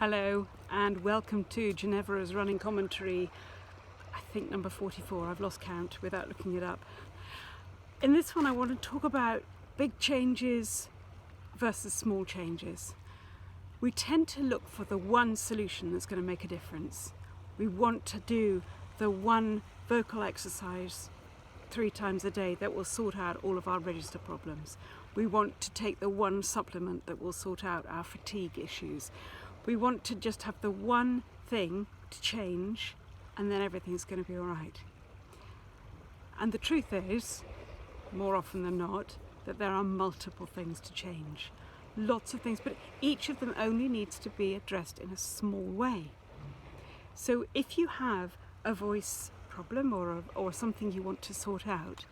Hello and welcome to Genevora's running commentary, I think number 44, I've lost count without looking it up. In this one I want to talk about big changes versus small changes. We tend to look for the one solution that's going to make a difference. We want to do the one vocal exercise 3 times a day that will sort out all of our register problems. We want to take the one supplement that will sort out our fatigue issues. We want to just have the one thing to change and then everything's going to be all right. And the truth is, more often than not, that there are multiple things to change. Lots of things, but each of them only needs to be addressed in a small way. So if you have a voice problem or something you want to sort out,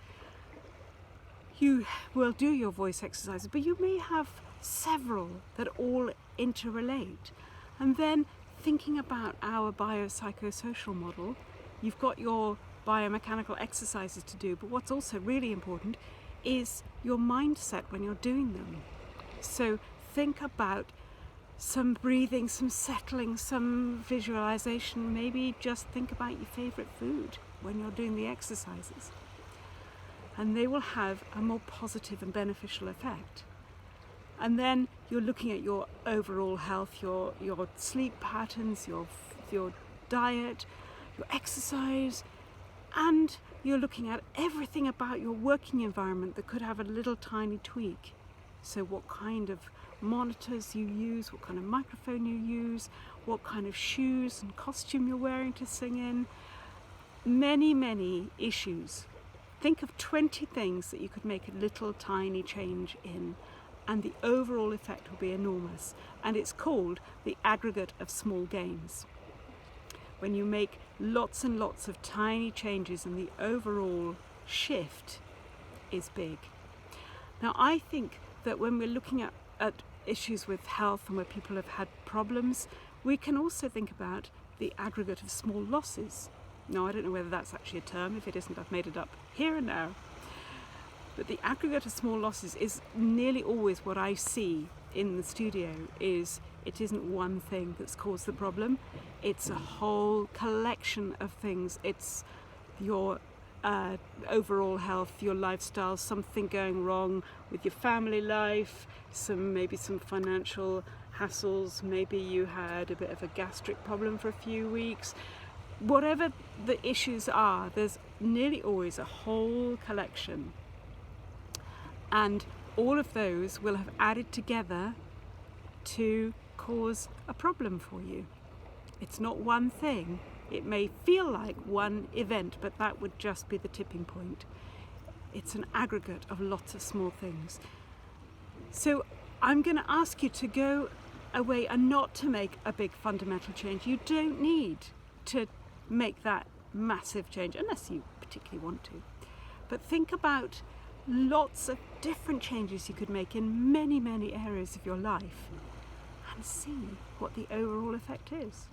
you will do your voice exercises, but you may have several that all interrelate. And then thinking about our biopsychosocial model, you've got your biomechanical exercises to do, but what's also really important is your mindset when you're doing them. So think about some breathing, some settling, some visualization, maybe just think about your favorite food when you're doing the exercises. And they will have a more positive and beneficial effect. And then you're looking at your overall health, your sleep patterns, your diet, your exercise, and you're looking at everything about your working environment that could have a little tiny tweak. So what kind of monitors you use, what kind of microphone you use, what kind of shoes and costume you're wearing to sing in. Many issues. Think of 20 things that you could make a little tiny change in, and the overall effect will be enormous. And it's called the aggregate of small gains. When you make lots and lots of tiny changes and the overall shift is big. Now I think that when we're looking at issues with health and where people have had problems, we can also think about the aggregate of small losses. Now, I don't know whether that's actually a term. If it isn't, I've made it up here and now. But the aggregate of small losses is nearly always what I see in the studio. It isn't one thing that's caused the problem. It's a whole collection of things. It's your overall health, your lifestyle, something going wrong with your family life, maybe some financial hassles, maybe you had a bit of a gastric problem for a few weeks. Whatever the issues are, there's nearly always a whole collection. And all of those will have added together to cause a problem for you. It's not one thing. It may feel like one event, but that would just be the tipping point. It's an aggregate of lots of small things. So I'm going to ask you to go away and not to make a big fundamental change. You don't need to make that massive change unless you particularly want to. But think about lots of different changes you could make in many areas of your life and see what the overall effect is.